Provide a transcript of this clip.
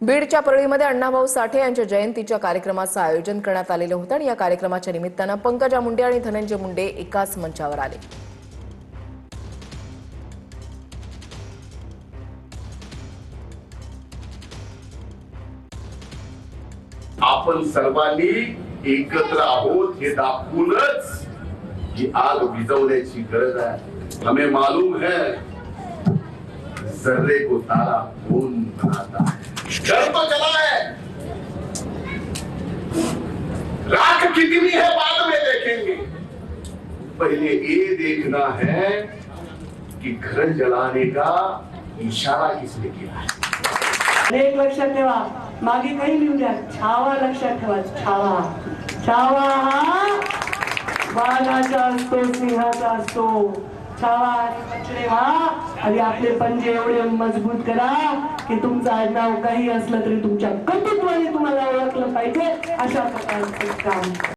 बीडच्या परळीमध्ये अण्णाभाऊ साठे यांच्या जयंतीच्या कार्यक्रमाचं आयोजन करण्यात आलेलं होतं आणि या कार्यक्रमाच्या निमित्तानं पंकजा मुंडे आणि धनंजय मुंडे एकाच मंचावर आले। आपण सर्वांनी एकत्र आहोत हे दाखवूनच ही आग विझवण्याची गरज आहे। हमें मालूम है जर्रे को तारा कौन बनाता है। डर तो चला है, राख कितनी है बाद में देखेंगे, पहले ये देखना है कि घर जलाने का इशारा किसने किया है। एक लक्षात ठेवा, मागे काही लिहू द्या, छावा लक्षात ठेवा। छावा छावा हा वाघाचा असतो, सिंहाचा असतो। छावा आणि बछडे व्हा आणि आपले पंजे एवढे मजबूत करा की तुमचं आडनाव काही असलं तरी तुमच्या कर्तृत्वाने तुम्हाला ओळखलं पाहिजे, अशा प्रकारचं काम।